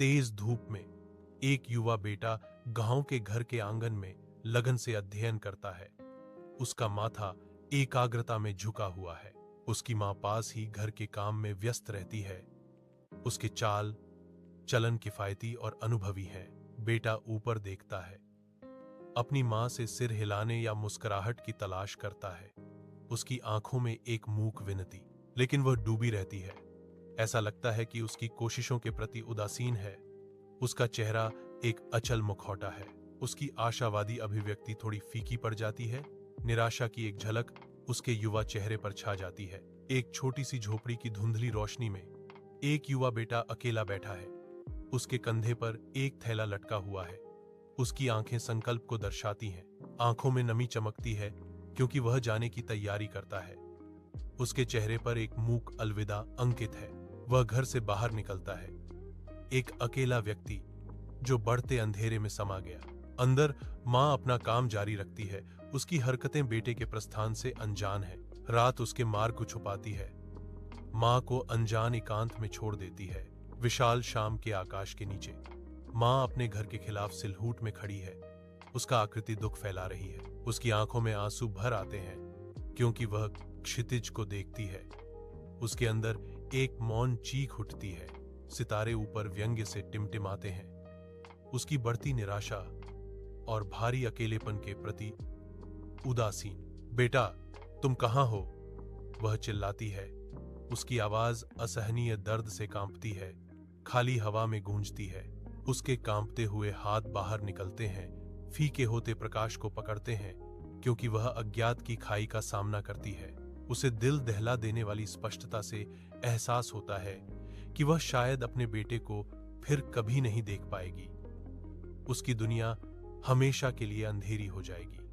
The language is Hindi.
तेज धूप में एक युवा बेटा गांव के घर के आंगन में लगन से अध्ययन करता है। उसका माथा एकाग्रता में झुका हुआ है। उसकी मां पास ही घर के काम में व्यस्त रहती है। उसके चाल चलन किफायती और अनुभवी है। बेटा ऊपर देखता है, अपनी मां से सिर हिलाने या मुस्कुराहट की तलाश करता है। उसकी आंखों में एक मूक विनती, लेकिन वह डूबी रहती है। ऐसा लगता है कि उसकी कोशिशों के प्रति उदासीन है। उसका चेहरा एक अचल मुखौटा है। उसकी आशावादी अभिव्यक्ति थोड़ी फीकी पड़ जाती है। निराशा की एक झलक उसके युवा चेहरे पर छा जाती है। एक छोटी सी झोपड़ी की धुंधली रोशनी में एक युवा बेटा अकेला बैठा है। उसके कंधे पर एक थैला लटका हुआ है। उसकी आंखें संकल्प को दर्शाती हैं। आंखों में नमी चमकती है क्योंकि वह जाने की तैयारी करता है। उसके चेहरे पर एक मूक अलविदा अंकित है। वह घर से बाहर निकलता है, एक अकेला व्यक्ति जो बढ़ते अंधेरे में समा गया। अंदर मां अपना काम जारी रखती है। उसकी हरकतें बेटे के प्रस्थान से अनजान है। रात उसके मार्ग को छुपाती है। मां को अनजान एकांत में छोड़ देती है। विशाल शाम के आकाश के नीचे मां अपने घर के खिलाफ सिलहूट में खड़ी है। उसका आकृति दुख फैला रही है। उसकी आंखों में आंसू भर आते हैं क्योंकि वह क्षितिज को देखती है। उसके अंदर एक मौन चीख उठती है। सितारे ऊपर व्यंग्य से टिमटिमाते हैं। उसकी बढ़ती निराशा और भारी अकेलेपन के प्रति उदासीन। बेटा, तुम कहां हो? वह चिल्लाती है। उसकी आवाज असहनीय दर्द से कांपती है, खाली हवा में गूंजती है। उसके कांपते हुए हाथ बाहर निकलते हैं, फीके होते प्रकाश को पकड़ते हैं, क्योंकि वह अज्ञात की खाई का सामना करती है। उसे दिल दहला देने वाली स्पष्टता से एहसास होता है कि वह शायद अपने बेटे को फिर कभी नहीं देख पाएगी। उसकी दुनिया हमेशा के लिए अंधेरी हो जाएगी।